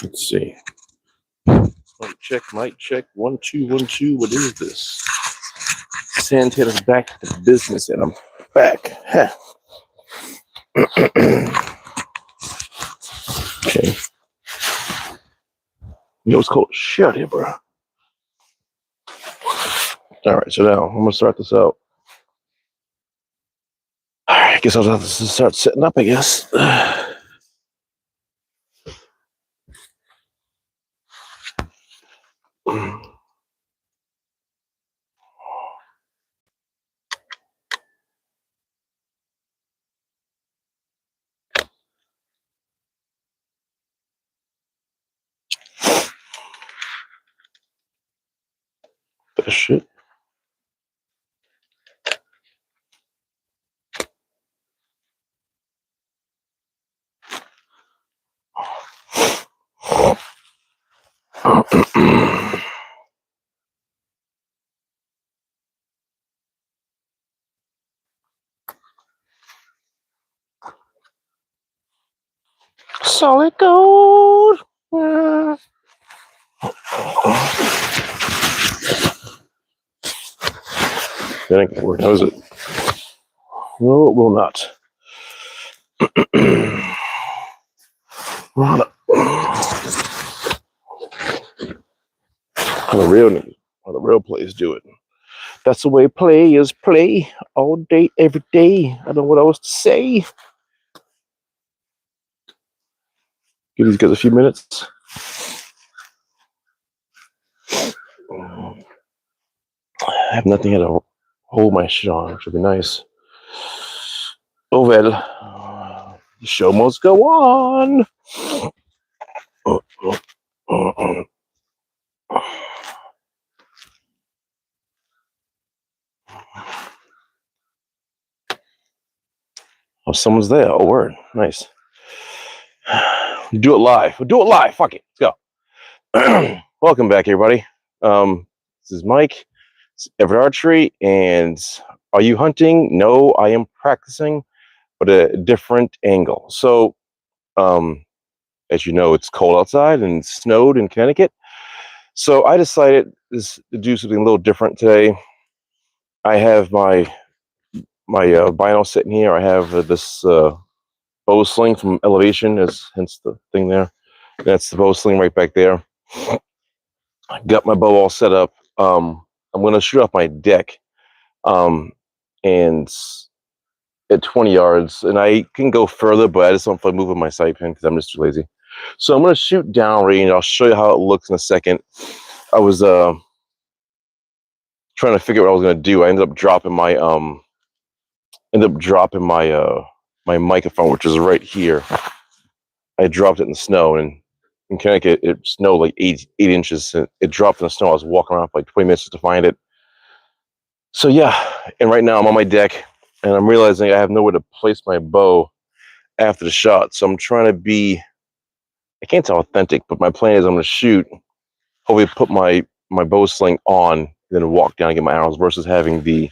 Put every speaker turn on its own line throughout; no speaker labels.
Let's see. Mic check. 1 2 1 2. What is this? Santana's back to business, and I'm back. Okay. You know, it's cold shit out here, bro. All right, so now I'm gonna start this out. All right, I guess I'll have to start setting up, I guess. That shit. Solid gold. That ain't gonna work, how is it? No, it will not. How the real players do it. That's the way players play all day, every day. I don't know what else to say. Give these guys a few minutes. I have nothing here to hold my shit on, which would be nice. Oh well, the show must go on. Oh, someone's there. Oh, word. Nice. Do it live. Do it live. Fuck it. Let's go. Welcome back, everybody. This is Mike. It's Everitt Archery. And are you hunting? No, I am practicing, but a different angle. So, as you know, it's cold outside and it snowed in Connecticut. So I decided to do something a little different today. I have my vinyl sitting here. I have this bow sling from Elevation, hence the thing there. That's the bow sling right back there. I got my bow all set up. I'm going to shoot off my deck, and at 20 yards, and I can go further, but I just don't feel like moving my sight pin because I'm just too lazy. So I'm going to shoot downrange. I'll show you how it looks in a second. I was trying to figure out what I was going to do. I ended up dropping my my microphone, which is right here. I dropped it in the snow, and in Connecticut it snowed like 8 inches. And it dropped in the snow. I was walking around for like 20 minutes to find it. So yeah, and right now I'm on my deck, and I'm realizing I have nowhere to place my bow after the shot. So I'm trying to be, I can't tell authentic, but my plan is I'm going to shoot, hopefully put my bow sling on, and then walk down and get my arrows versus having the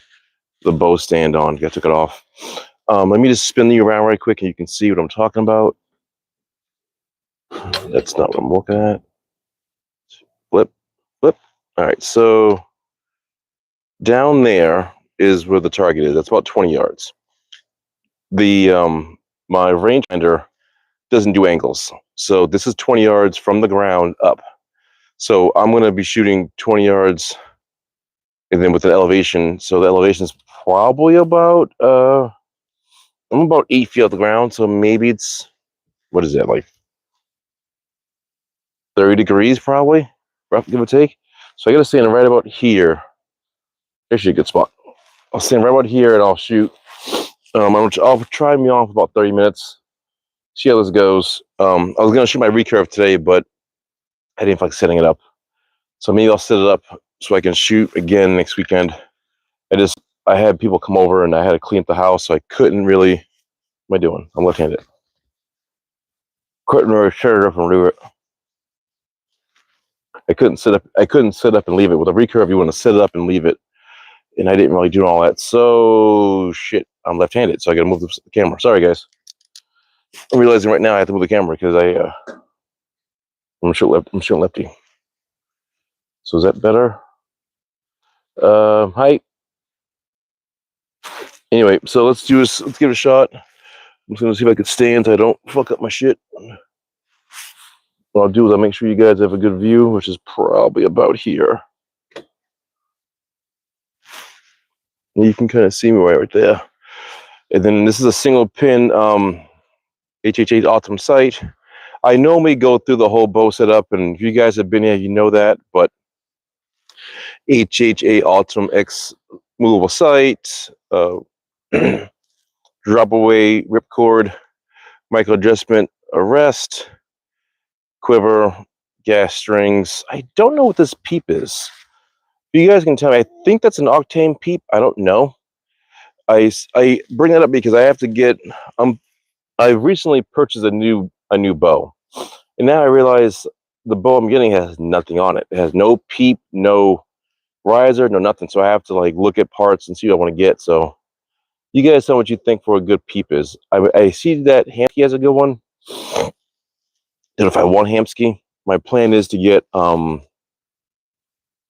bow stand on. I took it off. Let me just spin you around right quick, and you can see what I'm talking about. That's not what I'm looking at. Flip. All right, so down there is where the target is. That's about 20 yards. The my rangefinder doesn't do angles, so this is 20 yards from the ground up. So I'm going to be shooting 20 yards, and then with an elevation. So the elevation is probably about I'm about 8 feet off the ground. So maybe it's, what is that, like 30 degrees probably, rough, give or take. So I got to stand right about here. Actually a good spot. I'll stand right about here and I'll shoot. I'll try me on for about 30 minutes. See how this goes. I was gonna shoot my recurve today, but I didn't feel like setting it up. So maybe I'll set it up so I can shoot again next weekend. I had people come over and I had to clean up the house, so I couldn't really. What am I doing? I'm left-handed. Couldn't really set it up and leave it. I couldn't set up and leave it. With a recurve, you want to set it up and leave it. And I didn't really do all that. So shit, I'm left-handed, so I gotta move the camera. Sorry guys. I'm realizing right now I have to move the camera because I'm shooting lefty. So is that better? Height. Anyway, so let's do this. Let's give it a shot. I'm just gonna see if I can stand so I don't fuck up my shit. What I'll do is I'll make sure you guys have a good view, which is probably about here. And you can kind of see me right there. And then this is a single pin HH8 Optum sight. I normally go through the whole bow setup, and if you guys have been here, you know that. But HH8 Optum X movable sight, drop away ripcord, micro adjustment arrest, quiver, gas strings. I don't know what this peep is. You guys can tell me. I think that's an octane peep. I don't know. I bring that up because I have to get. I recently purchased a new bow, and now I realize the bow I'm getting has nothing on it. It has no peep, no riser, no nothing. So I have to like look at parts and see what I want to get. So you guys tell what you think for a good peep is. I see that Hamsky has a good one. And if I want Hamsky, my plan is to get I'm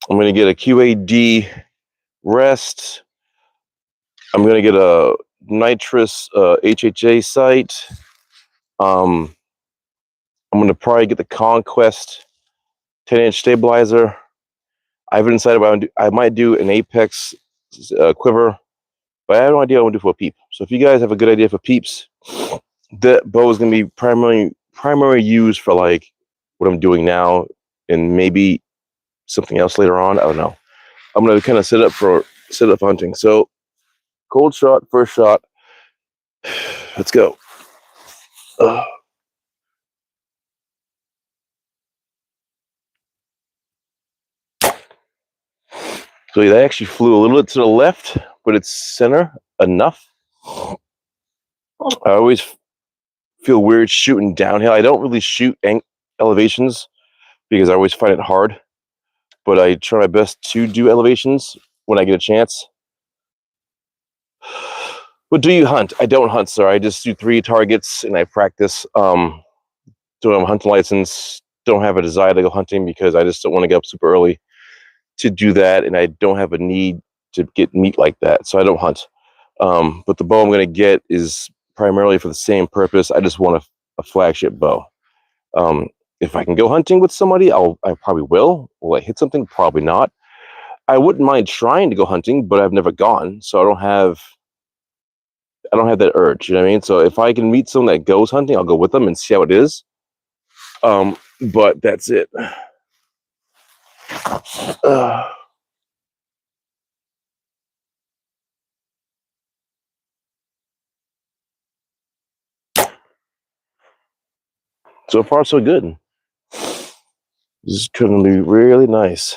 going to get a QAD rest. I'm going to get a nitrous HHA sight. I'm going to probably get the Conquest 10-inch stabilizer. I haven't decided what I might do an Apex quiver, but I have no idea what I want to do for a peep. So if you guys have a good idea for peeps, that bow is going to be primary used for like what I'm doing now, and maybe something else later on. I don't know. I'm going to kind of set up for hunting. So cold shot, first shot. Let's go. So they actually flew a little bit to the left, but it's center enough. I always feel weird shooting downhill. I don't really shoot elevations because I always find it hard, but I try my best to do elevations when I get a chance. But do you hunt? I don't hunt, sir. I just do 3 targets and I practice. Don't have a hunting license. Don't have a desire to go hunting because I just don't want to get up super early to do that, and I don't have a need to get meat like that, so I don't hunt. But the bow I'm going to get is primarily for the same purpose. I just want a flagship bow. If I can go hunting with somebody, I probably will. Will I hit something? Probably not. I wouldn't mind trying to go hunting, but I've never gone, so I don't have that urge. You know what I mean? So if I can meet someone that goes hunting, I'll go with them and see how it is. But that's it. So far, so good. This is going to be really nice.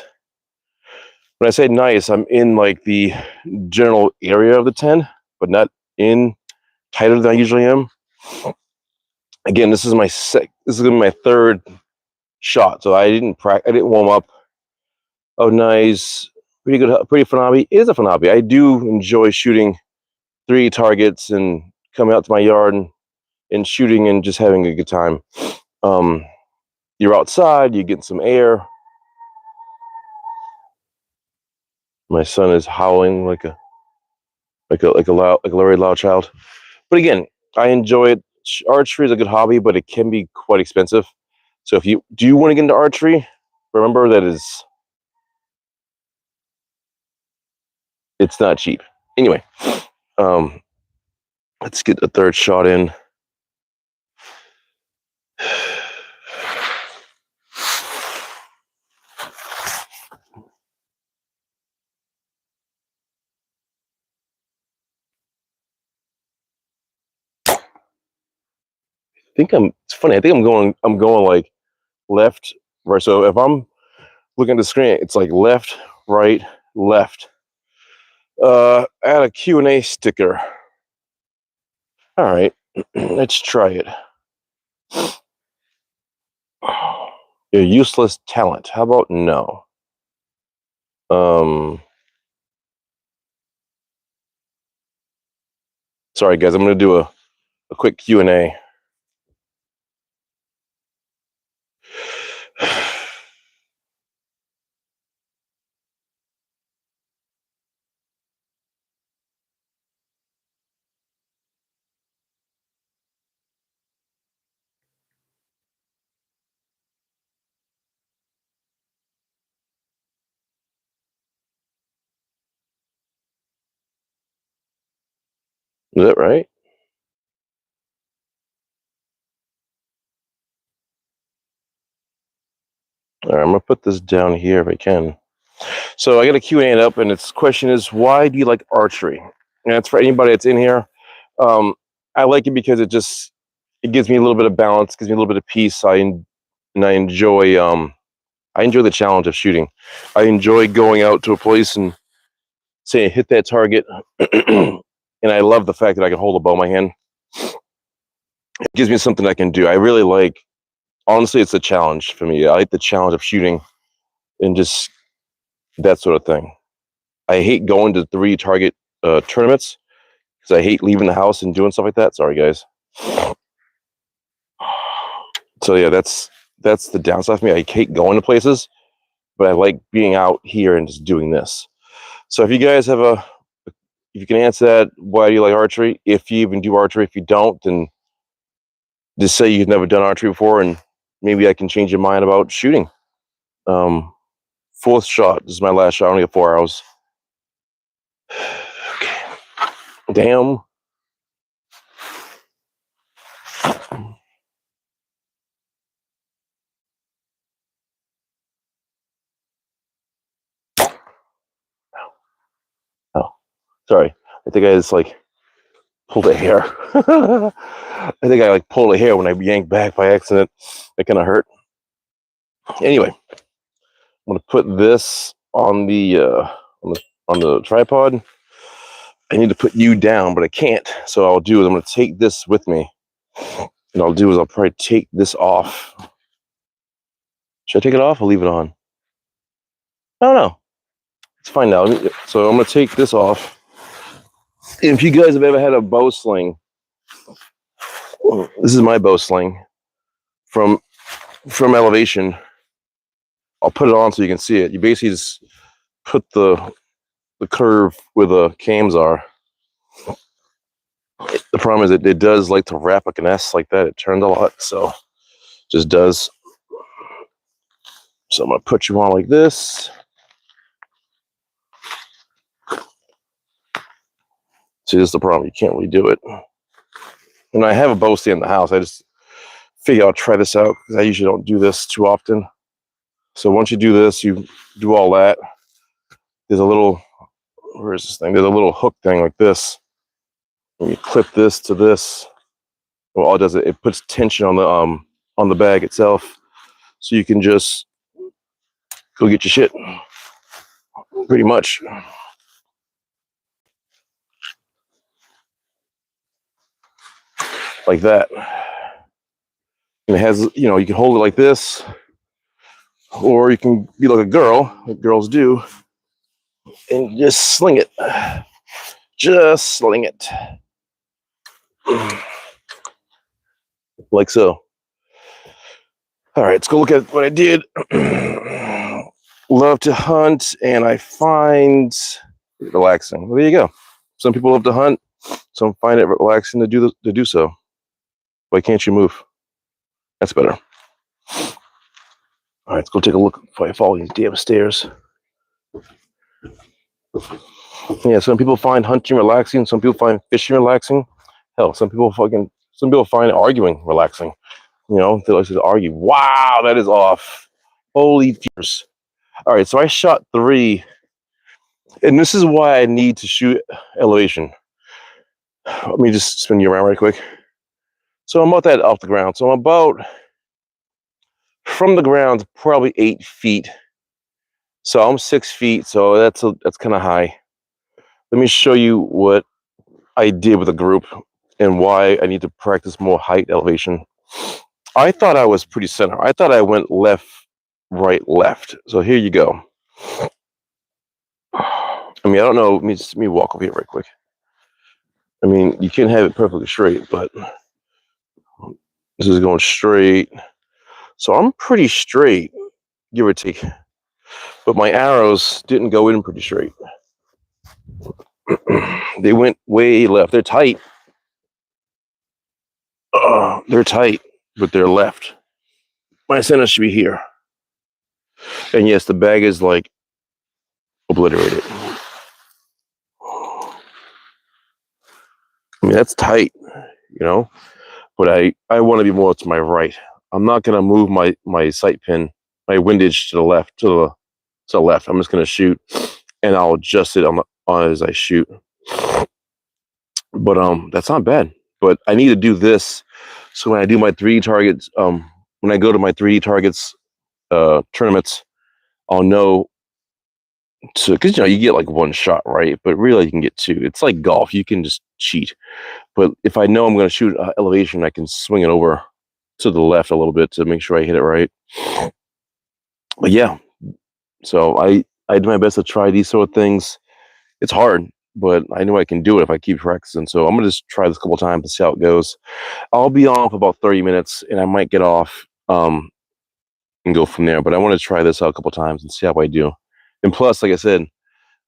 When I say nice, I'm in like the general area of the 10, but not in tighter than I usually am. Again, this is going to be my 3rd shot, so I didn't warm up. Oh, nice. Pretty good, pretty fun hobby. It is a fun hobby. I do enjoy shooting 3 targets and coming out to my yard and shooting and just having a good time. You're outside, you get some air. My son is howling like a very loud child. But again, I enjoy it. Archery is a good hobby, but it can be quite expensive. So if you want to get into archery, remember that it's not cheap. Anyway, let's get a 3rd shot in. It's funny. I think I'm going like left, right. So if I'm looking at the screen, it's like left, right, left. Add a Q&A sticker. All right, let's try it. You're useless talent. How about no? Sorry guys, I'm gonna do a quick Q&A. Is that right? All right, I'm gonna put this down here if I can. So I got a Q&A up, and its question is, why do you like archery? And it's for anybody that's in here. I like it because it gives me a little bit of balance, gives me a little bit of peace. And I enjoy the challenge of shooting. I enjoy going out to a place and saying hit that target, and I love the fact that I can hold a bow in my hand. It gives me something I can do. I really like. Honestly, it's a challenge for me. I like the challenge of shooting and just that sort of thing. I hate going to 3 target tournaments because I hate leaving the house and doing stuff like that. Sorry, guys. So yeah, that's the downside for me. I hate going to places, but I like being out here and just doing this. So if you guys have if you can answer that, why do you like archery? If you even do archery, if you don't, then just say you've never done archery before, and maybe I can change your mind about shooting. Fourth shot. This is my last shot. I only got 4 arrows. Okay. Damn. Oh, sorry. I think I just pulled a hair. I think I pulled a hair when I yanked back by accident. It kind of hurt. Anyway, I'm gonna put this on the tripod. I need to put you down, but I can't. So I'll do is I'm gonna take this with me, and I'll probably take this off. Should I take it off or leave it on? I don't know. It's fine now. So I'm gonna take this off. If you guys have ever had a bow sling, this is my bow sling from elevation. I'll put it on so you can see it. You basically just put the curve where the cams are. The problem is it does like to wrap like an S like that. It turns a lot, so just does. So I'm gonna put you on like this. See, this is the problem. You can't really do it. And I have a bow stand in the house. I just figure I'll try this out because I usually don't do this too often. So once you do this, you do all that. There's a little, where is this thing? There's a little hook thing like this. And you clip this to this. Well, all it does, it puts tension on the bag itself. So you can just go get your shit. Pretty much. Like that. And it has, you can hold it like this, or you can be like a girl, like girls do, and just sling it. Just sling it. Like so. All right, let's go look at what I did. Love to hunt, and I find it relaxing. Well, there you go. Some people love to hunt. Some find it relaxing to do so. Why can't you move? That's better. All right, let's go take a look before I fall these damn stairs. Yeah, some people find hunting relaxing. Some people find fishing relaxing. Hell, some people find arguing relaxing. They like to argue. Wow, that is off. Holy fierce. All right, so I shot 3, and this is why I need to shoot elevation. Let me just spin you around right quick. So I'm about that off the ground. So I'm about from the ground, probably 8 feet. So I'm 6 feet. So that's kind of high. Let me show you what I did with a group and why I need to practice more height elevation. I thought I was pretty center. I thought I went left, right, left. So here you go. I don't know. Let me walk over here right quick. You can have it perfectly straight, but this is going straight. So I'm pretty straight, give or take. But my arrows didn't go in pretty straight. They went way left. They're tight. They're tight, but they're left. My center should be here. And yes, the bag is obliterated. I mean, that's tight, but I want to be more to my right. I'm not going to move my sight pin, my windage to the left, to the left. I'm just going to shoot, and I'll adjust it on as I shoot. But that's not bad. But I need to do this, so when I do my 3D targets, when I go to my 3D targets tournaments, I'll know to, because you get like one shot, right? But really, you can get two. It's like golf; you can just cheat. But if I know I'm going to shoot elevation, I can swing it over to the left a little bit to make sure I hit it right. But yeah, so I do my best to try these sort of things. It's hard, but I know I can do it if I keep practicing. So I'm gonna just try this a couple times and see how it goes. I'll be on for about 30 minutes, and I might get off and go from there. But I want to try this out a couple times and see how I do. And plus, like I said,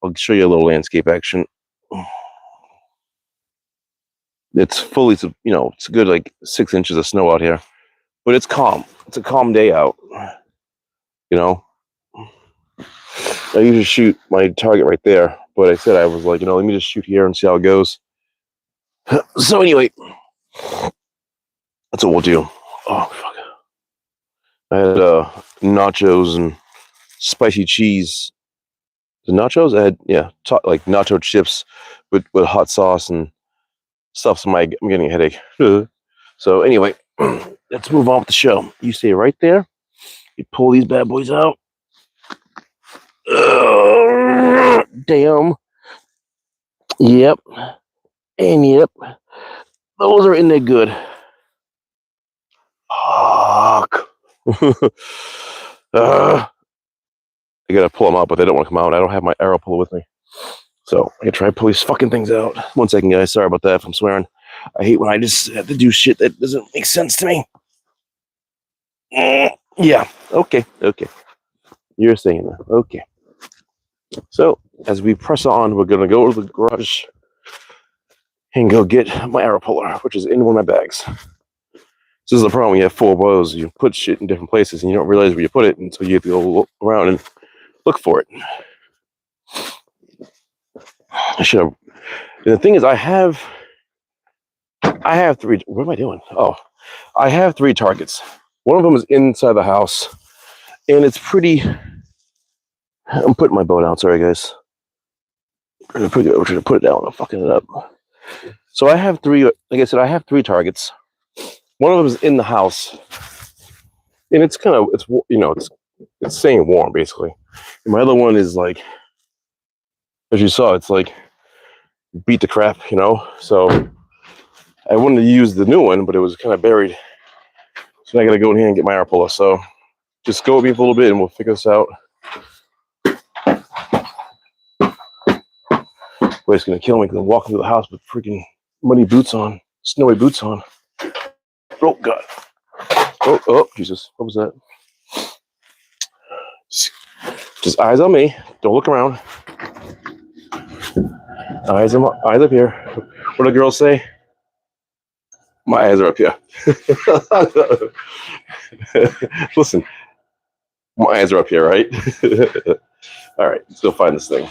I'll show you a little landscape action. It's fully, it's a good like 6 inches of snow out here, but it's calm. It's a calm day out. I usually shoot my target right there, but I said I was like, let me just shoot here and see how it goes. So anyway, that's what we'll do. Oh fuck! I had nachos and spicy cheese. The nachos I had, like nacho chips with hot sauce and stuff. So I'm getting a headache. So anyway, let's move on with the show. You stay right there. You pull these bad boys out. Damn. Yep. And yep. Those are in there good. Fuck. I gotta pull them out, but they don't want to come out. I don't have my arrow puller with me. So I gotta try to pull these fucking things out. 1 second, guys. Sorry about that if I'm swearing. I hate when I just have to do shit that doesn't make sense to me. Yeah. Okay. You're saying that. Okay. So as we press on, we're gonna go to the garage and go get my arrow puller, which is in one of my bags. This is the problem when you have 4 bows. You put shit in different places and you don't realize where you put it until you have to go look around and look for it. I should have. And the thing is, I have 3. What am I doing? Oh, I have 3 targets. One of them is inside the house, and it's pretty. I'm putting my bow down. Sorry, guys. We're trying to put it down. I'm fucking it up. So I have 3. Like I said, I have 3 targets. One of them is in the house, and it's kind of it's staying warm basically. And my other one is like, as you saw, it's like beat the crap, So I wanted to use the new one, but it was kind of buried. So I got to go in here and get my arrow puller. So just go with me for a little bit, and we'll figure this out. Boy's gonna kill me because I'm walking through the house with freaking muddy boots on, snowy boots on. Oh God! Oh Jesus! What was that? Just eyes on me. Don't look around. Eyes up here. What do girls say? My eyes are up here. Listen, my eyes are up here, right? All right, let's go find this thing.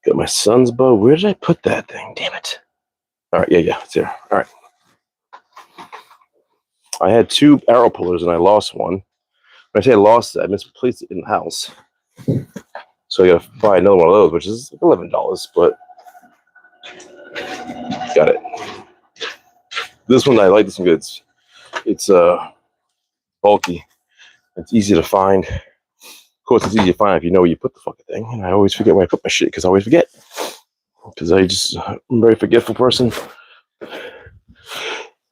Got my son's bow. Where did I put that thing? Damn it. All right, yeah, it's here. All right. I had 2 arrow pullers and I lost one. When I say I lost it, I misplaced it in the house. So I gotta buy another one of those, which is $11, but got it. This one, I like this one good. It's bulky. It's easy to find. Of course, it's easy to find if you know where you put the fucking thing. And I always forget where I put my shit because I always forget. Because I'm a very forgetful person.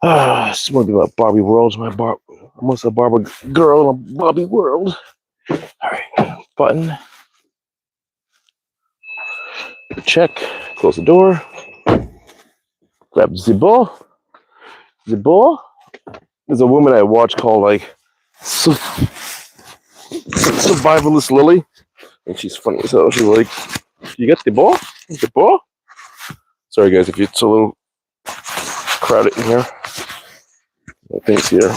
Just want to be like Barbie World. I'm almost a Barbie girl in a Barbie world. All right, button. Check. Close the door. Grab the ball. The ball. There's a woman I watch called like Survivalist Lily, and she's funny as hell. She's like, "You got the ball? The ball?" Sorry guys, if it's a little crowded in here. Thanks here.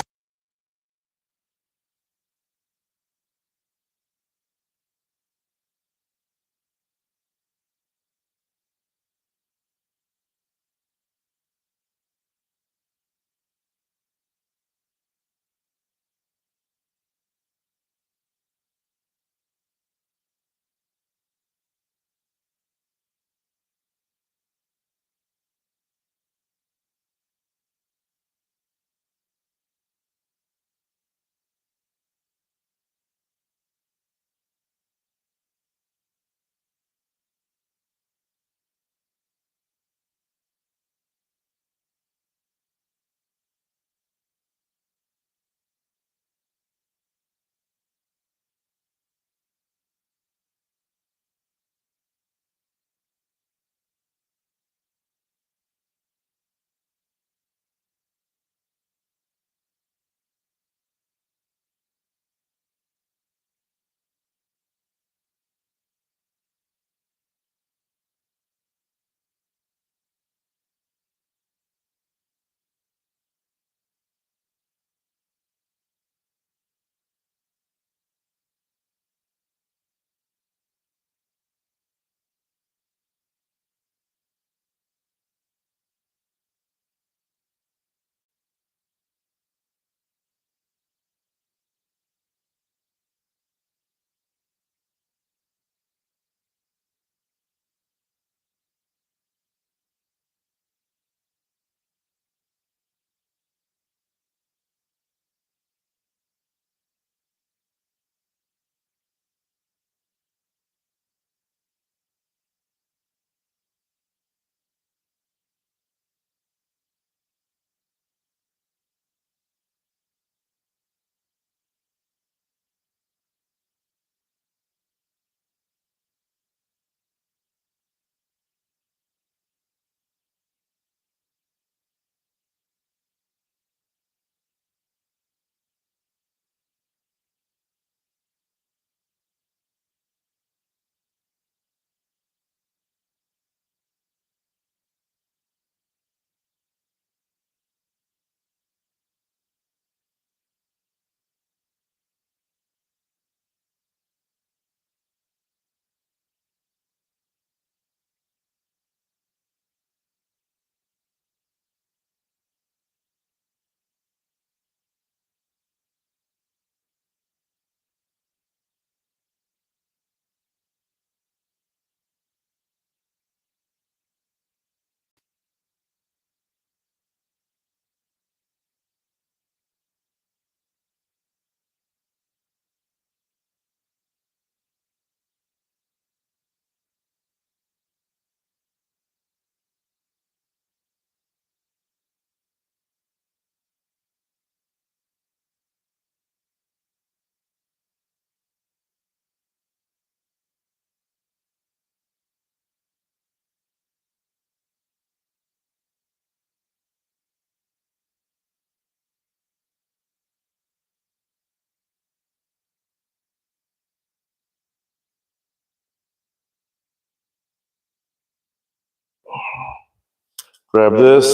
grab this.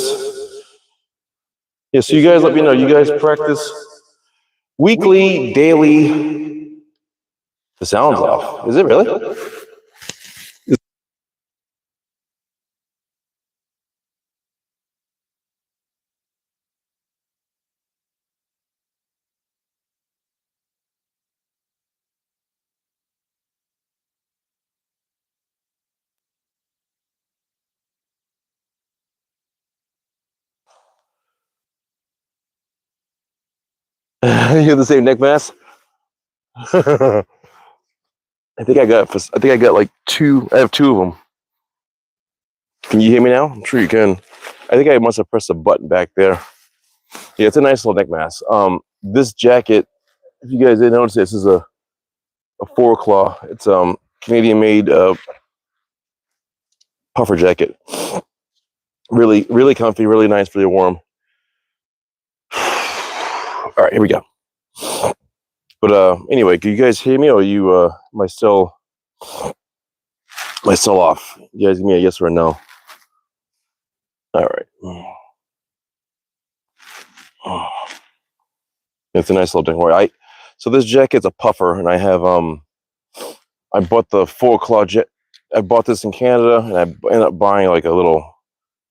Yeah, so you guys let me know. You guys practice weekly, daily. The sound's off. Is it really? You have the same neck mask? I think I got like two. I have two of them. Can you hear me now? I'm sure you can. I think I must have pressed a button back there. Yeah, it's a nice little neck mask. This jacket, if you guys didn't notice, this is a four claw. It's Canadian made puffer jacket. Really, really comfy, really nice, really warm. All right, here we go. But anyway, can you guys hear me, or am I still off? You guys give me a yes or a no. All right. It's a nice little thing. So this jacket's a puffer, and I have I bought the four claw jet. I bought this in Canada, and I ended up buying like a little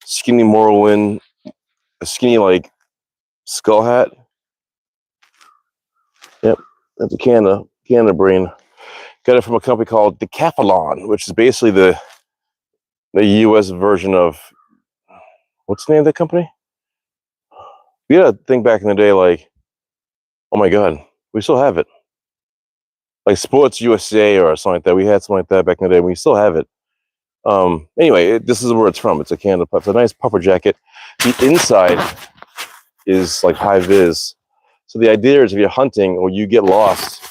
skinny Morrowind, a skinny like skull hat. Yep, that's a Canada brain. Got it from a company called Decathlon, which is basically the U.S. version of, what's the name of the company? We had a thing back in the day like, oh my god, we still have it. Like Sports USA or something like that. We had something like that back in the day. We still have it. Anyway, this is where it's from. It's a Canada puff. It's a nice puffer jacket. The inside is like high vis. So the idea is if you're hunting or you get lost,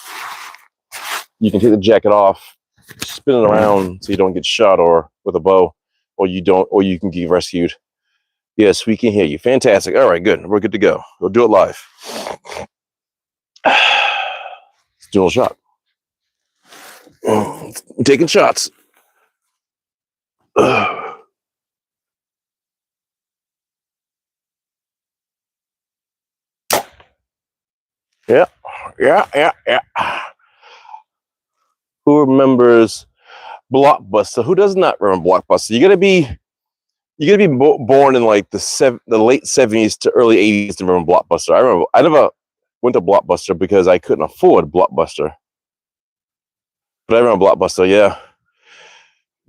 you can take the jacket off, spin it around so you don't get shot or with a bow, or you can get rescued. Yes, we can hear you. Fantastic. All right, good. We're good to go. We'll do it live. Let's do a shot. I'm taking shots. Yeah. Who remembers Blockbuster? Who does not remember Blockbuster? You gotta be born in like the late 70s to early 80s to remember Blockbuster. I remember I never went to Blockbuster because I couldn't afford Blockbuster. But I remember Blockbuster, yeah.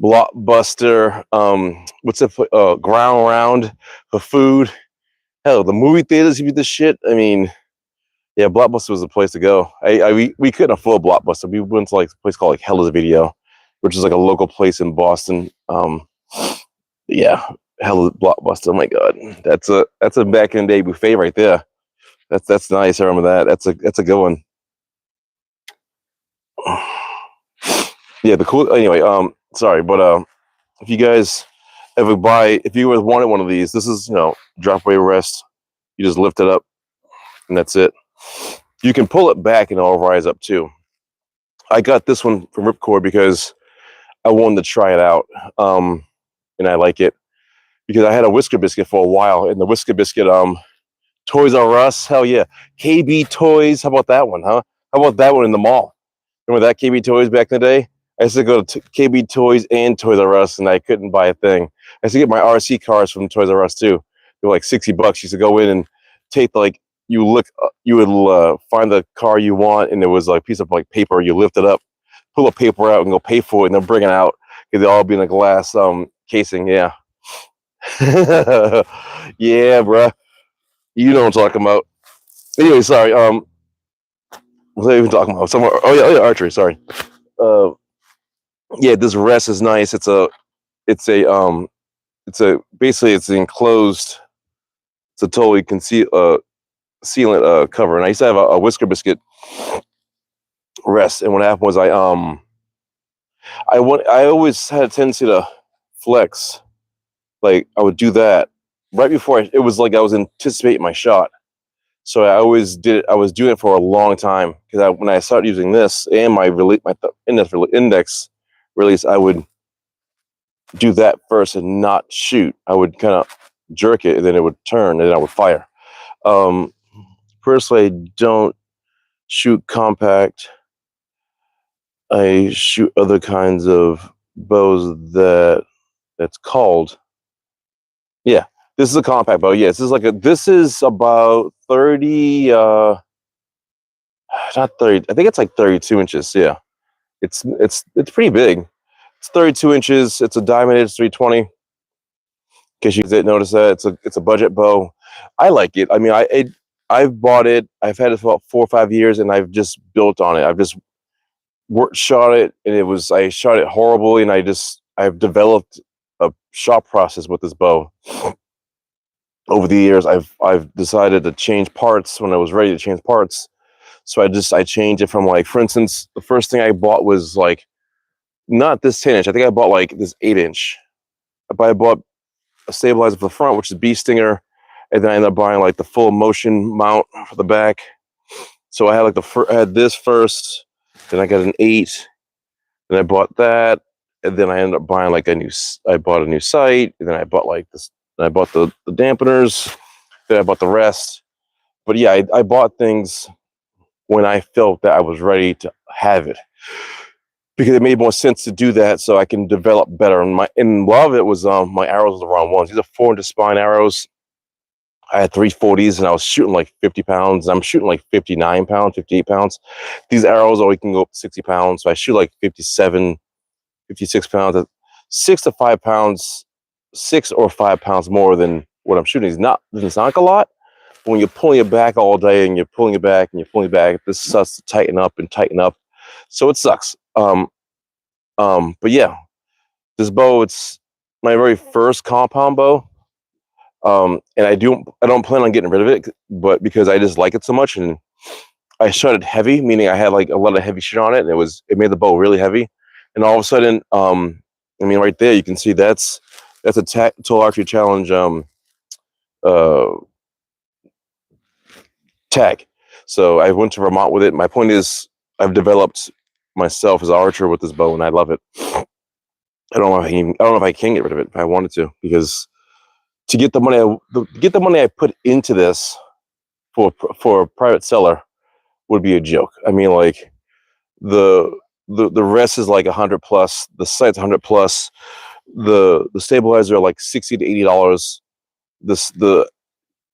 Blockbuster, what's it? Ground Round for food. Hell, the movie theaters give you this shit. I mean, yeah, Blockbuster was the place to go. We couldn't afford Blockbuster. We went to like a place called like Hella's Video, which is like a local place in Boston. Yeah, Hella Blockbuster. Oh my god, that's a back in the day buffet right there. That's nice. I remember that. That's a good one. Yeah, the cool. Anyway, sorry, but if you guys if you guys wanted one of these, this is drop away rest. You just lift it up, and that's it. You can pull it back and it'll rise up too. I got this one from Ripcord because I wanted to try it out, and I like it because I had a Whisker Biscuit for a while, and the Whisker Biscuit, Toys R Us, hell yeah, KB Toys. How about that one, huh? How about that one in the mall? Remember that KB Toys back in the day? I used to go to KB Toys and Toys R Us, and I couldn't buy a thing. I used to get my RC cars from Toys R Us too. They were like $60. You used to go in and take you would find the car you want, and there was like a piece of like paper. You lift it up, pull a paper out, and go pay for it, and then bring it out. They all be in a glass casing. Yeah, yeah, bruh. You know what I'm talking about. Anyway, sorry. What was I even talking about? Somewhere. Oh yeah, archery. Sorry. Yeah, this rest is nice. It's a basically it's enclosed. It's a totally sealant cover. And I used to have a Whisker Biscuit rest. And what happened was I always had a tendency to flex. Like I would do that right before it was like I was anticipating my shot. So I always did it. I was doing it for a long time because when I started using this and my index release, I would do that first and not shoot. I would kind of jerk it, and then it would turn, and then I would fire. Personally, I don't shoot compact. I shoot other kinds of bows that's called. Yeah, this is a compact bow. Yeah, this is about 30. Not 30. I think it's like 32 inches. Yeah, it's pretty big. It's 32 inches. It's a diamond. It's 320. In case you didn't notice that, it's a budget bow. I like it. I mean, I've bought it. I've had it for about 4 or 5 years, and I've just built on it. I've just shot it, and I shot it horribly, and I've developed a shot process with this bow. Over the years, I've decided to change parts when I was ready to change parts. So I changed it from, like, for instance, the first thing I bought was like not this 10-inch. I think I bought like this 8-inch. But I bought a stabilizer for the front, which is Bee Stinger, and then I ended up buying like the full motion mount for the back. So I had like I had this first, then I got an 8, then I bought that, and then I ended up buying like I bought a new sight, and then I bought like this, and I bought the dampeners, then I bought the rest. But yeah, I bought things when I felt that I was ready to have it, because it made more sense to do that so I can develop better. And a lot of it was my arrows were the wrong ones. These are 400 spine arrows. I had 340s, and I was shooting like 50 pounds. I'm shooting like 59 pounds, 58 pounds. These arrows only can go up to 60 pounds. So I shoot like 57, 56 pounds. 6 or 5 pounds more than what I'm shooting. Doesn't sound like a lot. But when you're pulling it back all day, and you're pulling it back and you're pulling it back, this starts to tighten up and tighten up. So it sucks. But yeah, this bow, it's my very first compound bow. And I don't plan on getting rid of it, but because I just like it so much, and I shot it heavy, meaning I had like a lot of heavy shit on it, and it made the bow really heavy. And all of a sudden, I mean, right there you can see that's a Total Archery Challenge uh, tag. So I went to Vermont with it. My point is, I've developed myself as an archer with this bow, and I love it. I don't know if I can get rid of it if I wanted to, because to get the money I put into this for a private seller would be a joke. I mean, like the rest is like 100 plus. The sight's 100 plus. The stabilizer are like $60 to $80.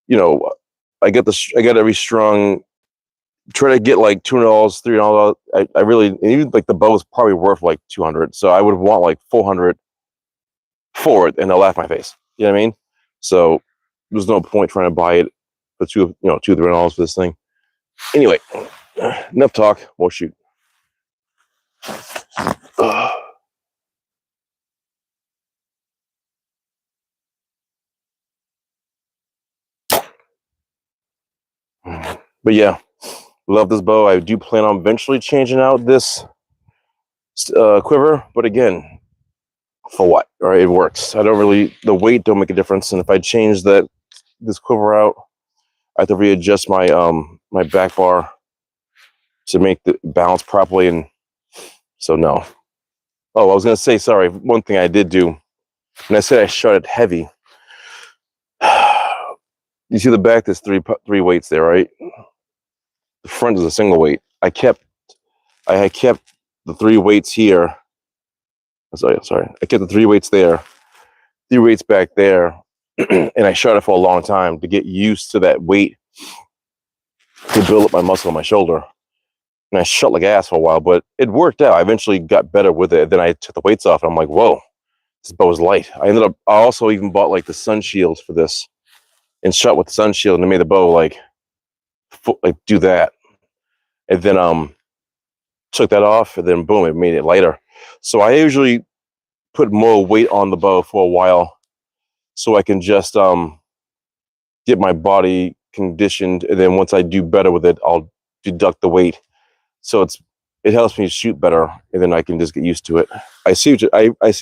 You know, I got every strung. Try to get like $200, $300. I really, and even like the bow is probably worth like 200. So I would want like 400 for it, and they'll laugh in my face. You know what I mean? So there's no point trying to buy it for $200-$300 for this thing. Anyway, enough talk. More shoot. But yeah, love this bow. I do plan on eventually changing out this quiver, but again, for what? All right, it works. The weight don't make a difference, and if I change this quiver out, I have to readjust my my back bar to make the balance properly, and so no. Oh, I was gonna say, sorry. One thing I did do, and I said I shot it heavy. You see the back? There's three weights there, right? The front is a single weight. I had kept the 3 weights here. Sorry. I kept the 3 weights there, 3 weights back there, and I shot it for a long time to get used to that weight to build up my muscle on my shoulder. And I shot like ass for a while, but it worked out. I eventually got better with it. Then I took the weights off, and I'm like, whoa, this bow is light. I also even bought like the sun shields for this and shot with the sun shield, and it made the bow like do that. And then took that off, and then boom, it made it lighter. So I usually put more weight on the bow for a while so I can just get my body conditioned, and then once I do better with it, I'll deduct the weight. So it helps me shoot better, and then I can just get used to it. I see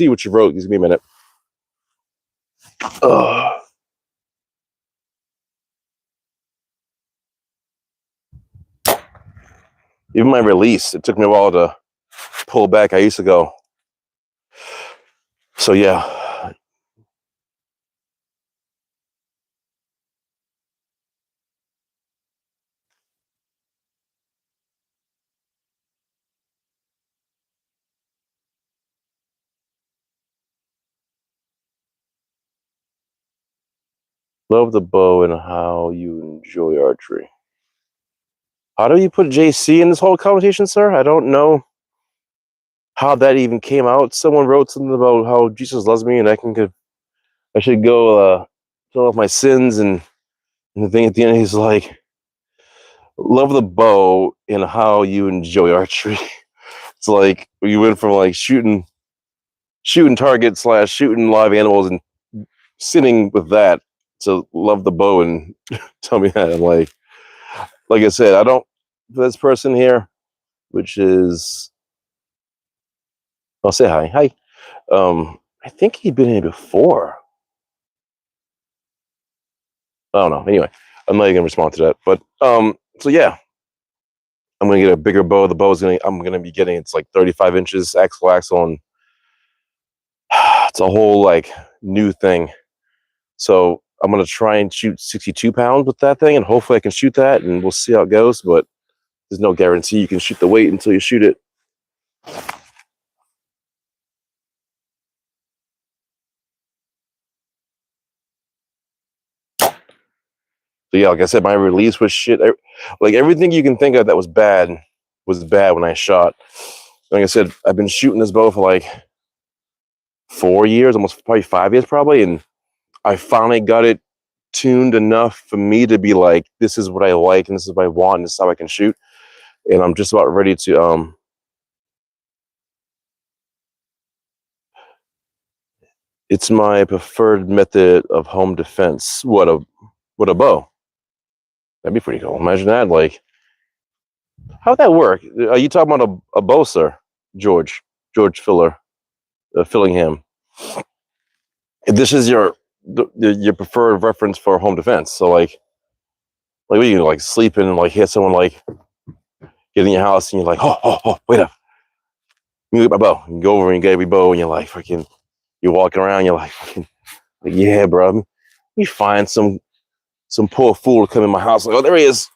what you wrote. Give me a minute. Even my release, it took me a while to pull back. I used to go. So yeah. Love the bow and how you enjoy archery. How do you put JC in this whole conversation, sir? I don't know how that even came out. Someone wrote something about how Jesus loves me and I should go fill off my sins, and the thing at the end he's like, love the bow and how you enjoy archery. It's like you went from like shooting targets / shooting live animals and sinning with that to love the bow and tell me that. Like I said, I don't, this person here, which is, I'll say hi. Hi. I think he'd been here before. I don't know. Anyway, I'm not even gonna respond to that. But so yeah, I'm gonna get a bigger bow. The bow's I'm gonna be getting, it's like 35 inches axle, and it's a whole like new thing. So I'm gonna try and shoot 62 pounds with that thing, and hopefully I can shoot that, and we'll see how it goes. But there's no guarantee you can shoot the weight until you shoot it. So yeah, like I said, my release was shit. Like everything you can think of that was bad when I shot. Like I said, I've been shooting this bow for like 4 years, almost probably 5 years probably, and I finally got it tuned enough for me to be like, this is what I like, and this is what I want, and this is how I can shoot. And I'm just about ready to it's my preferred method of home defense. What a bow. That'd be pretty cool. Imagine that. Like, how'd that work? Are you talking about a bow, sir? George Fillingham. If this is your preferred reference for home defense, so what are you like sleeping and like hit someone, like get in your house and you're like, oh, wait up, you get my bow. You go over and get every bow, and you're like, freaking, you're walking around, you're like, freaking, like, yeah, bro. You find some poor fool to come in my house, like, oh, there he is.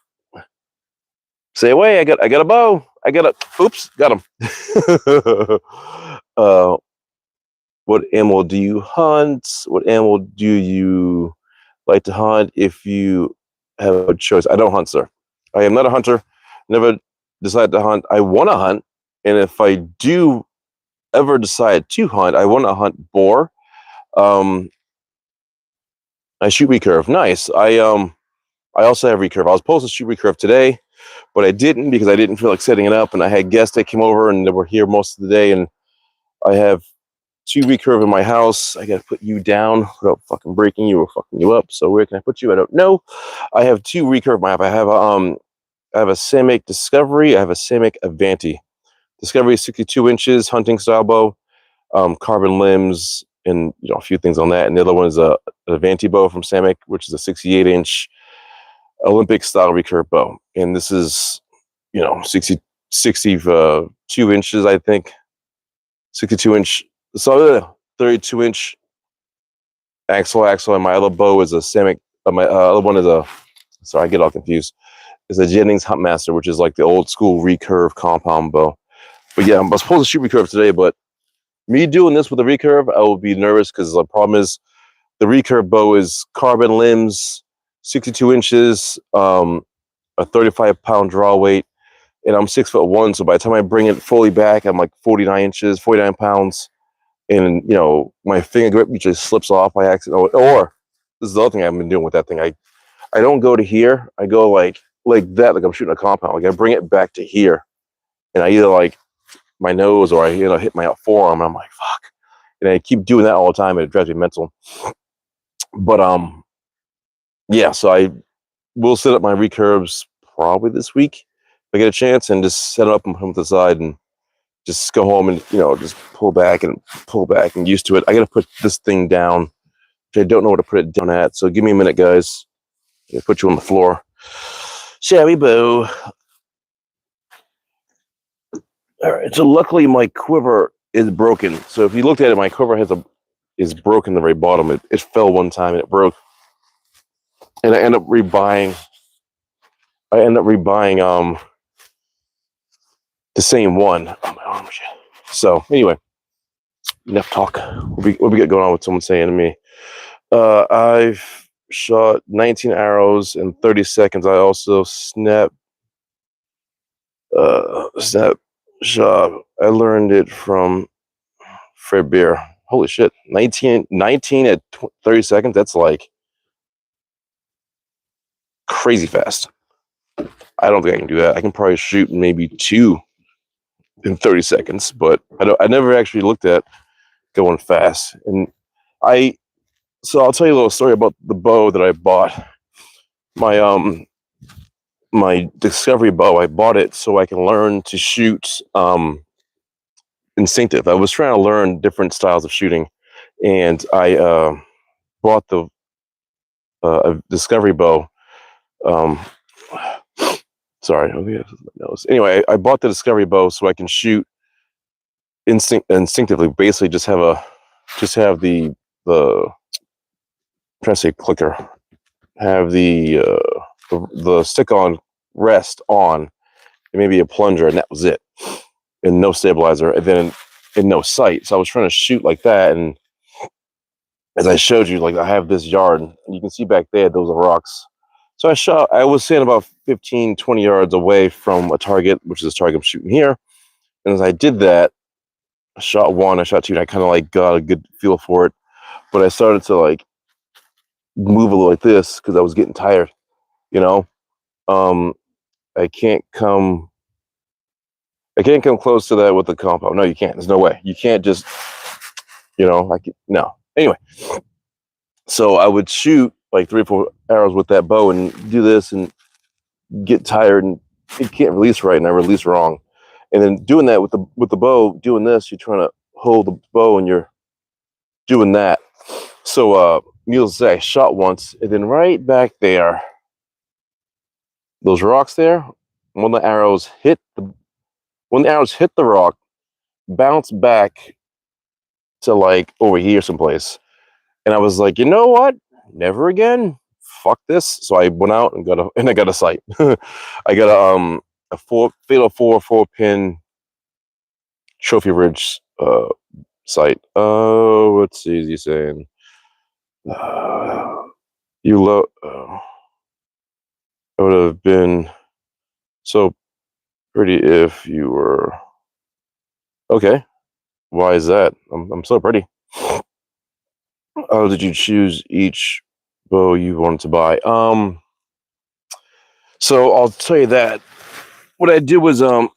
Say away, I got a bow. Oops, got him. What animal do you hunt? What animal do you like to hunt if you have a choice? I don't hunt, sir. I am not a hunter. Never decided to hunt. I want to hunt, and if I do ever decide to hunt, I want to hunt boar. I shoot recurve. Nice. I also have recurve. I was supposed to shoot recurve today, but I didn't because I didn't feel like setting it up, and I had guests that came over and they were here most of the day, and I have 2 recurve in my house. I gotta put you down without fucking breaking you or fucking you up. So where can I put you? I don't know. I have 2 recurve in my house. I have a Samick Discovery. I have a Samick Avanti. Discovery is 62 inches, hunting style bow, carbon limbs, and a few things on that. And the other one is an Avanti bow from Samick, which is a 68 inch Olympic style recurve bow. And this is 62 inches, I think. 62 inch, so 32 inch axle, and my other bow is a Samick. My other one is sorry, I get all confused. It's a Jennings Huntmaster, which is like the old school recurve compound bow. But yeah, I'm supposed to shoot recurve today, but me doing this with a recurve, I will be nervous because the problem is the recurve bow is carbon limbs, 62 inches, a 35-pound draw weight, and I'm 6'1", so by the time I bring it fully back, I'm like 49 pounds, and my finger grip usually slips off by accident. Or this is the other thing I've been doing with that thing. I don't go to here. I go like that, like I'm shooting a compound. Like I bring it back to here, and I either like my nose or I hit my forearm, and I'm like, fuck, and I keep doing that all the time, and it drives me mental. But yeah, so I will set up my recurves probably this week if I get a chance, and just set it up and put them to the side, and just go home and just pull back and used to it. I got to put this thing down, which I don't know where to put it down at. So give me a minute, guys. I'll put you on the floor. Shabby bow. All right. So luckily my quiver is broken. So if you looked at it, my quiver is broken the very bottom. It fell one time and it broke. And I end up rebuying the same one. Oh, my arm. So anyway, enough talk. What we got going on with someone saying to me? I've shot 19 arrows in 30 seconds. I also snap shot. I learned it from Fred Beer. Holy shit. 19 at 30 seconds. That's like crazy fast. I don't think I can do that. I can probably shoot maybe 2 in 30 seconds, but I never actually looked at going fast. And so I'll tell you a little story about the bow that I bought. My Discovery bow, I bought it so I can learn to shoot instinctive. I was trying to learn different styles of shooting, and I bought the Discovery bow. Sorry, anyway, I bought the Discovery bow so I can shoot instinctively. Basically, just have the trying to say clicker, have the stick on rest on, and maybe a plunger, and that was it, and no stabilizer, and then in no sight. So I was trying to shoot like that, and as I showed you, like I have this yard, and you can see back there, those are rocks. So I was saying about 15, 20 yards away from a target, which is the target I'm shooting here. And as I did that, I shot 1, I shot 2, and I kind of like got a good feel for it. But I started to like move a little like this because I was getting tired, you know. I can't come close to that with the compound. No, you can't. There's no way. You can't just, no. Anyway, so I would shoot like 3 or 4 arrows with that bow and do this and get tired, and it can't release right, and I release wrong. And then doing that with the bow, doing this, you're trying to hold the bow and you're doing that. So needless to say, I shot once, and then right back there, those rocks there, when the arrows hit the rock, bounced back to like over here someplace. And I was like, you know what? Never again. Fuck this. So I went out and I got a sight. I got a fatal 4-pin trophy ridge sight. Oh, let's see, is he saying? You love. It would have been so pretty if you were. Okay, why is that? I'm so pretty. How did you choose each bow you wanted to buy? So I'll tell you that. What I did was oh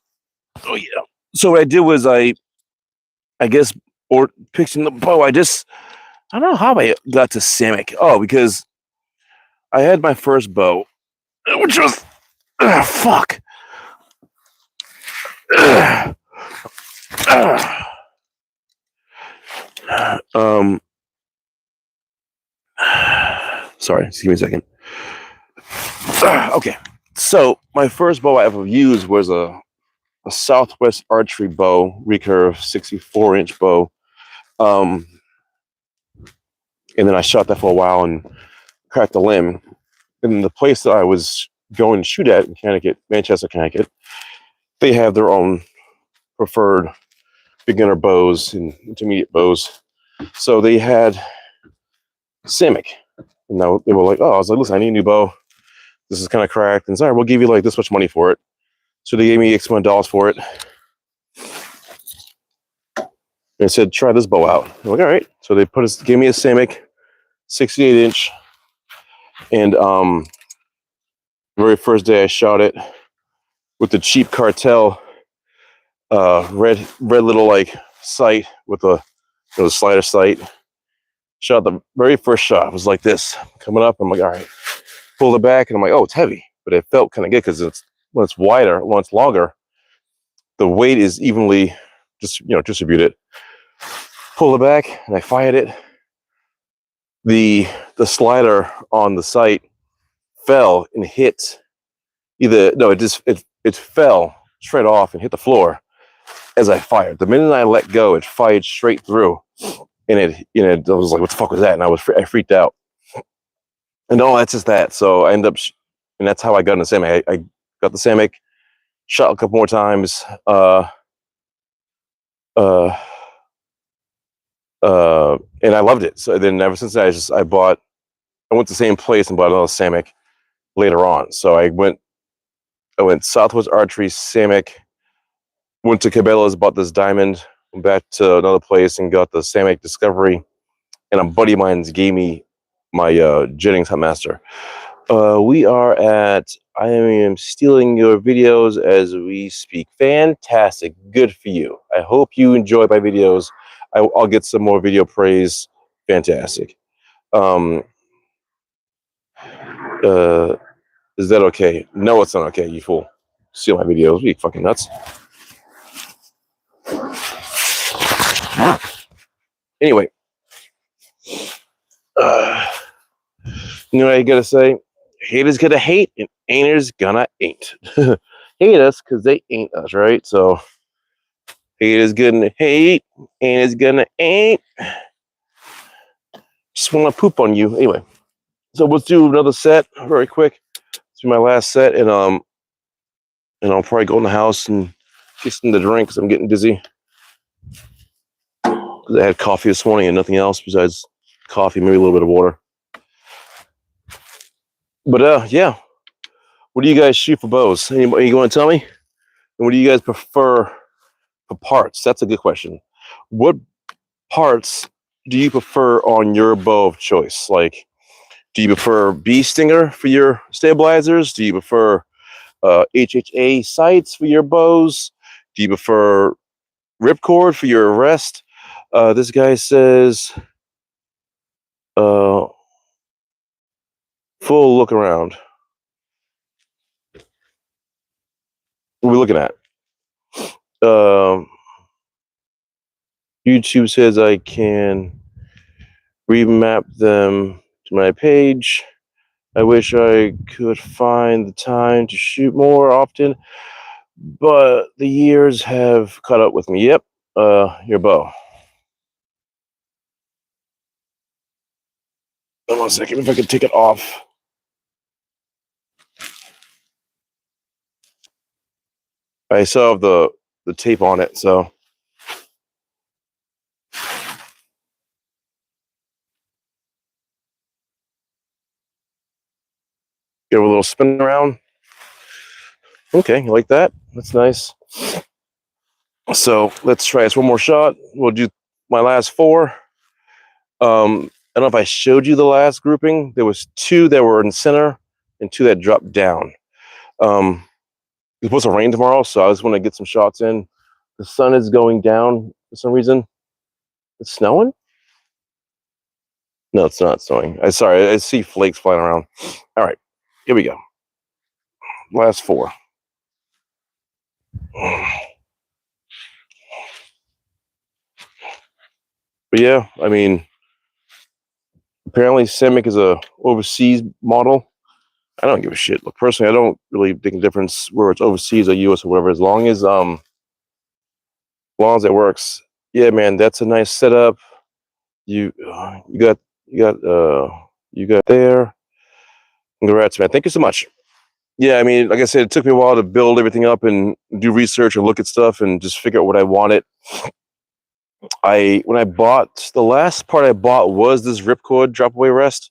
yeah. So what I did was I guess, or picking the bow. I don't know how I got to Samick. Oh, because I had my first bow, which was fuck. Sorry, excuse me a second. Okay, so my first bow I ever used was a Southwest Archery bow, recurve 64-inch bow. And then I shot that for a while and cracked a limb. And the place that I was going to shoot at in Connecticut, Manchester, Connecticut, they have their own preferred beginner bows and intermediate bows. So they had Samick. And now they were like, oh, I was like, listen, I need a new bow. This is kind of cracked. And sorry, we'll give you like this much money for it. So they gave me X amount of dollars for it. And I said, try this bow out. I'm like, all right. So they gave me a Samick 68-inch. And very first day I shot it with the cheap Cartel red little like sight with a slider sight. Shot the very first shot. It was like this coming up. I'm like, all right. Pulled it back, and I'm like, oh, it's heavy, but it felt kind of good because when it's wider, when it's longer, the weight is evenly distributed. Pulled it back, and I fired it. The slider on the sight fell and hit it fell straight off and hit the floor as I fired. The minute I let go, it fired straight through, and I was like, what the fuck was that? And I freaked out. And no, that's just that. So I ended up, and that's how I got into Samick. I got the Samick, shot a couple more times, and I loved it. So then ever since I I went to the same place and bought another Samick later on. So I went Southwest Archery, Samick, went to Cabela's, bought this diamond, went back to another place and got the Samick Discovery. And a buddy of mine gave me my Jennings Huntmaster. I am stealing your videos as we speak. Fantastic. Good for you. I hope you enjoy my videos. I'll get some more video praise. Fantastic. Is that okay? No, it's not okay, you fool. Steal my videos. You fucking nuts. Anyway. You know what I gotta say? Haters gonna hate and ain'ters gonna ain't. Hate us because they ain't us, right? So haters gonna hate, ain'ters gonna ain't. Just want to poop on you. Anyway, so let's do another set very quick. Let's do my last set, and I'll probably go in the house and get something to drink because I'm getting dizzy. Because I had coffee this morning and nothing else besides coffee, maybe a little bit of water. But yeah. What do you guys shoot for bows? Anybody you want to tell me? And what do you guys prefer for parts? That's a good question. What parts do you prefer on your bow of choice? Like, do you prefer bee stinger for your stabilizers? Do you prefer HHA sights for your bows? Do you prefer ripcord for your arrest? This guy says full look around. What are we looking at? YouTube says I can remap them to my page. I wish I could find the time to shoot more often, but the years have caught up with me. Yep, your bow. Hold on a second, if I could take it off. I still have the tape on it, so. Give it a little spin around. Okay, you like that? That's nice. So let's try this one more shot. We'll do my last four. I don't know if I showed you the last grouping. There was two that were in center and two that dropped down. It's supposed to rain tomorrow, so I just want to get some shots in. The sun is going down for some reason. It's snowing? No, it's not snowing. Sorry, I see flakes flying around. All right, here we go. Last four. But yeah, I mean, apparently Samick is a overseas model. I don't give a shit. Look, personally, I don't really make a difference where it's overseas or US or whatever, as long as it works. Yeah, man, that's a nice setup. You got there. Congrats, man. Thank you so much. Yeah, I mean, like I said, it took me a while to build everything up and do research and look at stuff and just figure out what I wanted. When I bought, the last part I bought was this ripcord drop away rest.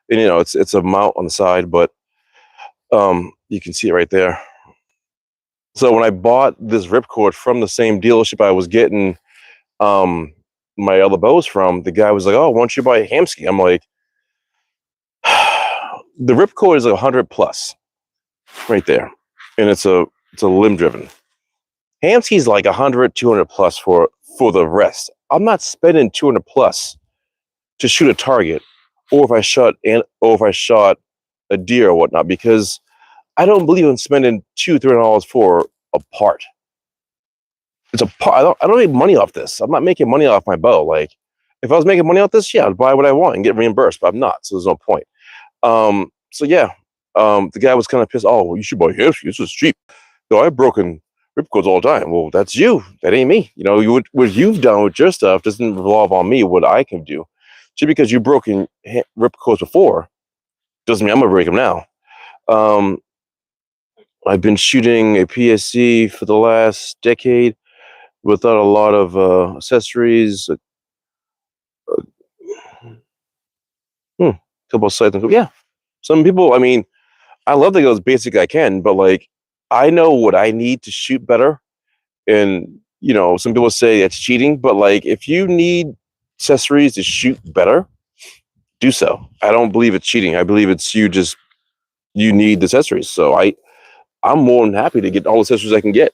And you know, it's a mount on the side, but you can see it right there. So when I bought this ripcord from the same dealership I was getting my other bows from, the guy was like, "Oh, why don't you buy a Hamsky?" I'm like, the ripcord is 100 plus right there, and it's a limb driven. Hamsky's like 100, 200 plus for the rest. I'm not spending 200 plus to shoot a target, or if I shot a deer or whatnot, because I don't believe in spending $200-300 for a part. It's a part. I don't make money off this. I'm not making money off my bow. Like, if I was making money off this, yeah, I'd buy what I want and get reimbursed. But I'm not, so there's no point. So yeah, the guy was kind of pissed. Oh, well, you should buy Hamsky. This is cheap. No, I've broken ripcords all the time. Well, that's you. That ain't me. You know, what you've done with your stuff doesn't revolve on me. What I can do, just because you've broken ripcords before, doesn't mean I'm gonna break them now. I've been shooting a PSC for the last decade without a lot of accessories. couple of sights. Yeah, some people. I mean, I love to go as basic I can, but like I know what I need to shoot better. And some people say it's cheating, but like if you need accessories to shoot better, do so. I don't believe it's cheating. I believe it's you need the accessories. So I'm more than happy to get all the accessories I can get.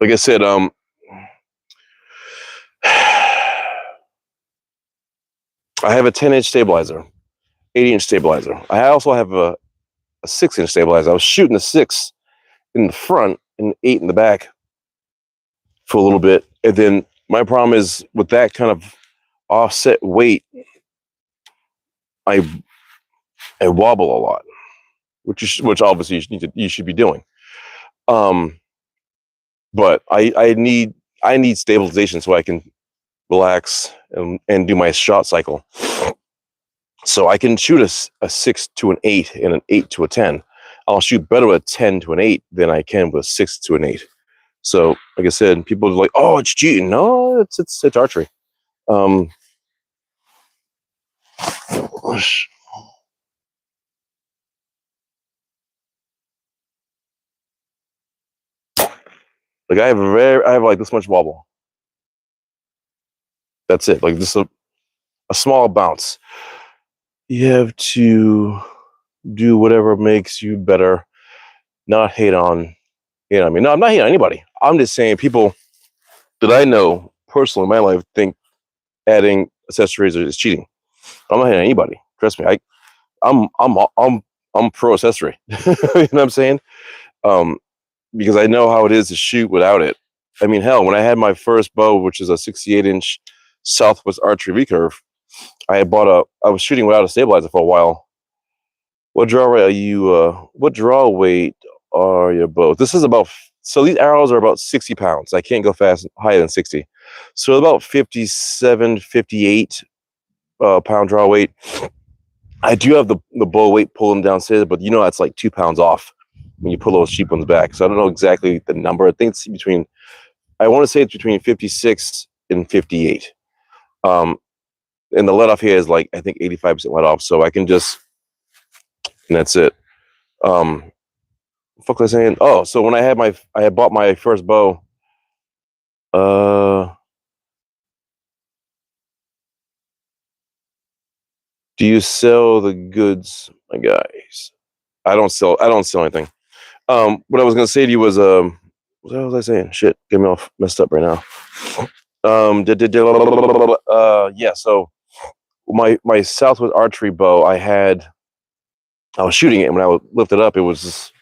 Like I said, I have a 10-inch stabilizer, 80-inch stabilizer. I also have a 6-inch stabilizer. I was shooting a 6 in the front and 8 in the back for a little bit. And then my problem is with that kind of offset weight, I wobble a lot, which obviously you should be doing. But I need stabilization so I can relax and do my shot cycle. So I can shoot a 6 to an 8 and an 8 to a 10. I'll shoot better with a 10 to an 8 than I can with a 6 to an 8. So, like I said, people are like, "Oh, it's cheating." No, it's archery. Like I have like this much wobble. That's it. Like this a small bounce. You have to do whatever makes you better. Not hate on. I mean, no, I'm not hating on anybody. I'm just saying people that I know personally in my life think adding accessories is cheating. I'm not hating on anybody. Trust me. I'm pro accessory. You know what I'm saying? Because I know how it is to shoot without it. I mean, hell, when I had my first bow, which is a 68-inch Southwest Archery recurve, I was shooting without a stabilizer for a while. What draw rate are you? What draw weight are your bows? This is so these arrows are about 60 pounds. I can't go higher than 60. So about 57, 58 pound draw weight. I do have the bow weight pulling downstairs, but that's like 2 pounds off when you pull those cheap ones back. So I don't know exactly the number. I think I want to say it's between 56 and 58. And the let off here is like, I think 85% let off. So I can and that's it. Fuck was I saying? Oh, so when I had bought my first bow, do you sell the goods, my guys? I don't sell anything. What I was gonna say to you was, what was I saying? Shit, get me all messed up right now. Yeah. So my Southwest Archery bow, I was shooting it, and when I would lift it up, it was just.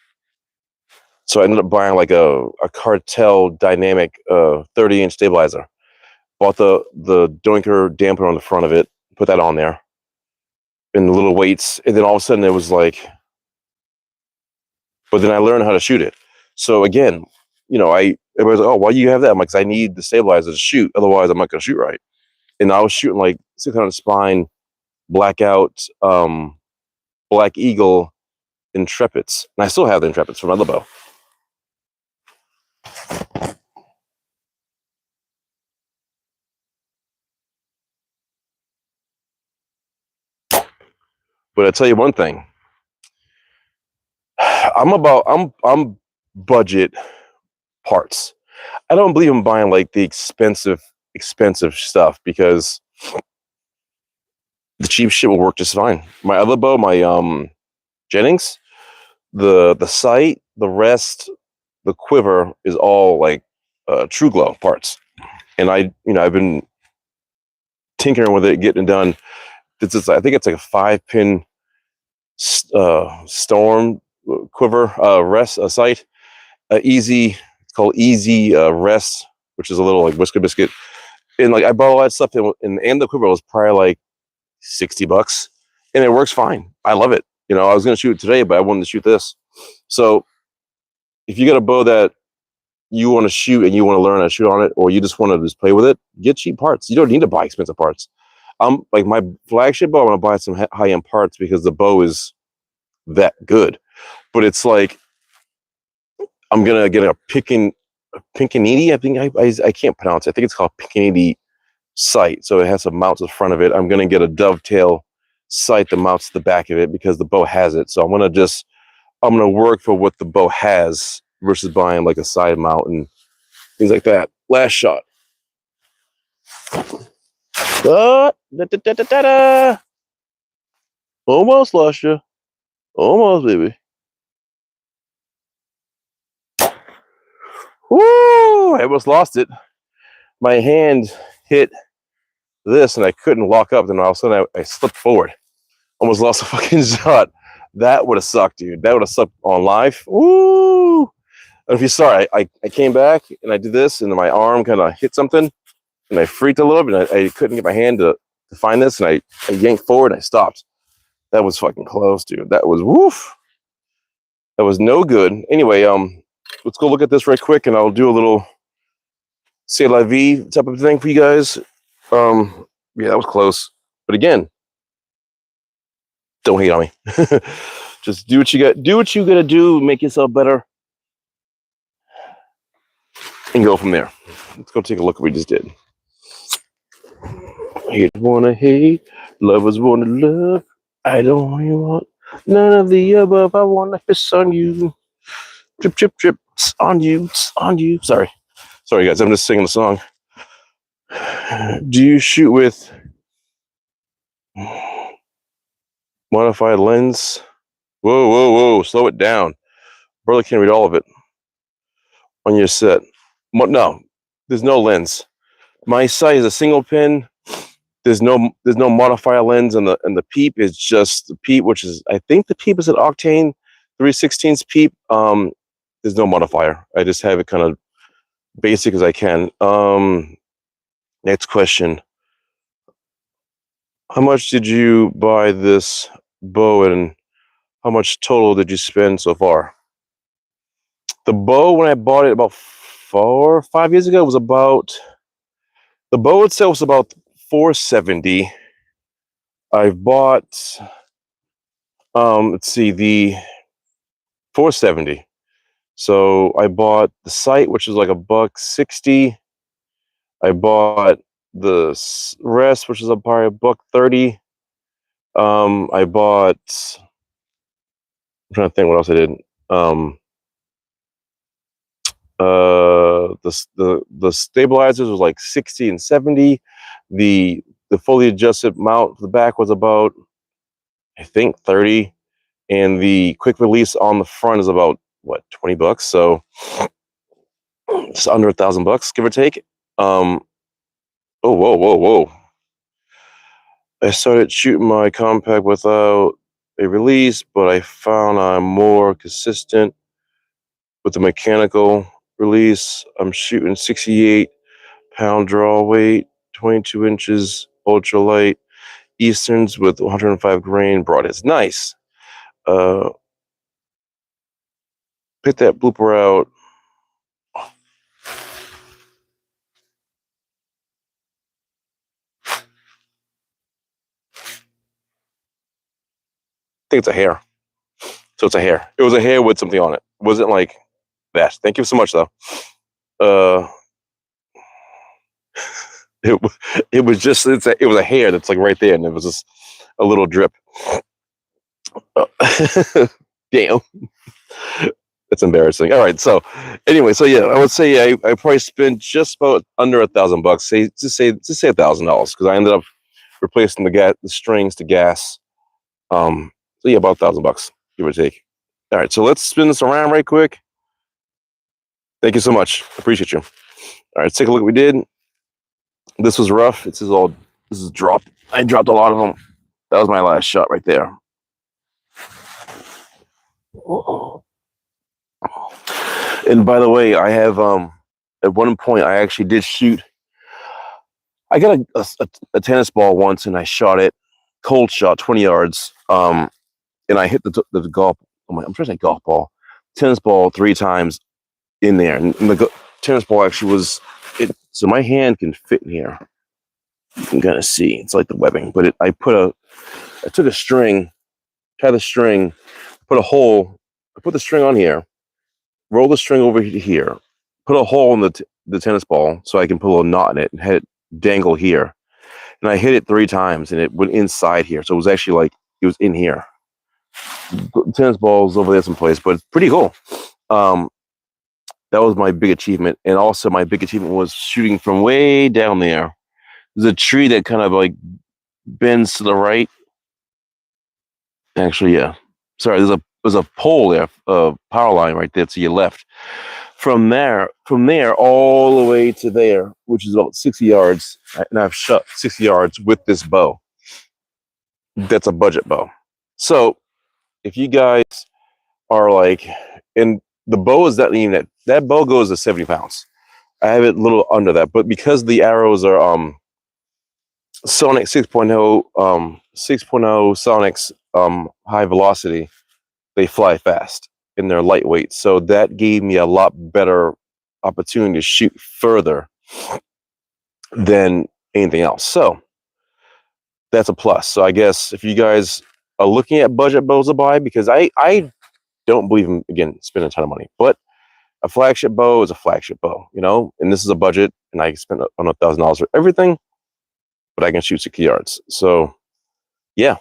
So I ended up buying like a Cartel Dynamic 30-inch stabilizer. Bought the Doinker dampener on the front of it, put that on there, and the little weights, and then all of a sudden it was like. But then I learned how to shoot it. So again, everybody's like, "Oh, why do you have that?" I'm like, "'Cause I need the stabilizer to shoot, otherwise I'm not gonna shoot right." And I was shooting like 600 spine, blackout, Black Eagle Intrepids, and I still have the Intrepids from my other bow. But I tell you one thing, I'm budget parts. I don't believe in buying like the expensive stuff because the cheap shit will work just fine. My other bow, my Jennings, the sight, the rest, the quiver is all like True Glow parts, and I've been tinkering with it, getting it done. I think it's like a 5-pin storm quiver rest sight, easy. It's called Easy Rest, which is a little like whisker biscuit. And like I bought all that stuff, and the quiver was probably like $60, and it works fine. I love it. I was gonna shoot it today, but I wanted to shoot this. So if you got a bow that you want to shoot and you want to learn how to shoot on it, or you just want to just play with it, get cheap parts. You don't need to buy expensive parts. Like my flagship bow, I'm gonna buy some high-end parts because the bow is that good. But it's like I'm gonna get a Pincanini. I think I can't pronounce it. I think it's called Pincanini sight. So it has some mounts in front of it. I'm going to get a dovetail sight that mounts the back of it because the bow has it. So I'm going to work for what the bow has versus buying like a side mount and things like that. Last shot. Almost lost you. Almost, baby. Woo! I almost lost it. My hand hit this and I couldn't lock up. Then all of a sudden I slipped forward. Almost lost a fucking shot. That would have sucked, dude. That would have sucked on live. Woo! And if you saw it, I came back and I did this and my arm kind of hit something and I freaked a little bit. And I couldn't get my hand to find this and I yanked forward and I stopped. That was fucking close, dude. That was woof. That was no good. Anyway, let's go look at this right quick and I'll do a little c'est la vie type of thing for you guys. Yeah, that was close. But again, don't hate on me. Just do what you got. Do what you gotta do. Make yourself better, and go from there. Let's go take a look at what we just did. Haters wanna hate, lovers wanna love. I don't really want none of the above. I wanna piss on you, drip, drip, drip. It's on you, it's on you. Sorry, guys. I'm just singing the song. Do you shoot with modified lens? Whoa. Slow it down. Barely can't read all of it on your set. No, there's no lens. My sight is a single pin. There's no modifier lens, and the peep is just the peep, which is I think the peep is an Octane 3/16 peep. There's no modifier. I just have it kind of basic as I can. Next question. How much did you buy this bow and how much total did you spend so far? The bow, when I bought it about 4 or 5 years ago, was about, the bow itself was about $470. I've bought, let's see, the $470. So I bought the sight, which is like $160. I bought the rest, which is probably $130. I bought, I'm trying to think what else I did. The stabilizers was like 60 and 70. The fully adjusted mount for the back was about, I think, 30, and the quick release on the front is about what, $20. So just under $1,000, give or take. Oh, whoa. I started shooting my compact without a release, but I found I'm more consistent with the mechanical release. I'm shooting 68-pound draw weight, 22 inches, ultralight, Easterns with 105 grain broadheads. Nice. Pick that blooper out. I think it's a hair. So it's a hair. It was a hair with something on it. It wasn't like that. Thank you so much, though. It was just, it was a hair that's like right there, and it was just a little drip. Damn. That's embarrassing. All right. So anyway, so yeah, I would say I probably spent just about under $1,000. Say $1,000 because I ended up replacing the strings to gas. So yeah, about $1,000, give or take. All right. So let's spin this around right quick. Thank you so much. Appreciate you. All right. Let's take a look at what we did. This was rough. This is dropped. I dropped a lot of them. That was my last shot right there. And by the way, I have at one point I actually did shoot. I got a tennis ball once and I shot it, cold shot, 20 yards. And I hit the golf. I'm trying to say golf ball, tennis ball 3 times in there, and the tennis ball actually was it. So my hand can fit in here. You can kind of see it's like the webbing, but I took a string, had the string, put a hole, I put the string on here, roll the string over here, put a hole in the tennis ball so I can put a little knot in it and have it dangle here. And I hit it 3 times and it went inside here. So it was actually like it was in here. The tennis ball's over there someplace, but it's pretty cool. That was my big achievement. And also my big achievement was shooting from way down there. There's a tree that kind of like bends to the right. Actually, yeah. Sorry, there's a pole there, power line right there to your left. From there all the way to there, which is about 60 yards, and I've shot 60 yards with this bow. That's a budget bow. So if you guys are like, and the bow is not even that bow goes to 70 pounds. I have it a little under that, but because the arrows are Sonic 6.0 Sonics high velocity, they fly fast and they're lightweight. So that gave me a lot better opportunity to shoot further than anything else. So that's a plus. So I guess if you guys are looking at budget bows to buy, because I don't believe in, again, spending a ton of money, but a flagship bow is a flagship bow, you know, and this is a budget and I spent $100,000 for everything, but I can shoot 60 yards. So yeah,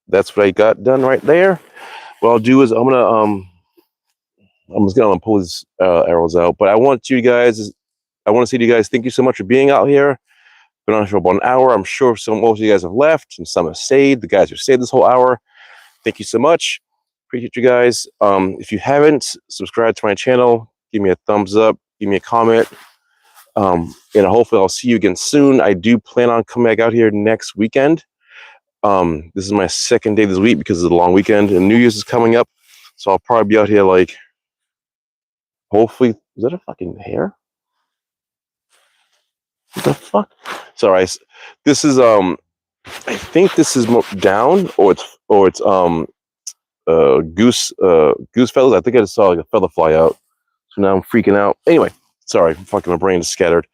that's what I got done right there. What I'll do is I'm just gonna pull these arrows out, but I want to say to you guys, thank you so much for being out here. Been on for about an hour. I'm sure most of you guys have left and some have stayed. The guys who stayed this whole hour, thank you so much. Appreciate you guys. If you haven't subscribed to my channel, give me a thumbs up, give me a comment, and hopefully I'll see you again soon. I do plan on coming back out here next weekend. This is my second day this week because of the long weekend and New Year's is coming up. So I'll probably be out here like, hopefully, is that a fucking hair? What the fuck? Sorry, this is, I think this is down or it's goose feathers. I think I just saw like a feather fly out. So now I'm freaking out. Anyway, sorry, fucking my brain is scattered.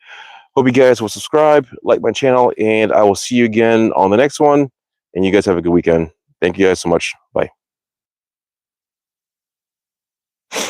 Hope you guys will subscribe, like my channel, and I will see you again on the next one. And you guys have a good weekend. Thank you guys so much. Bye.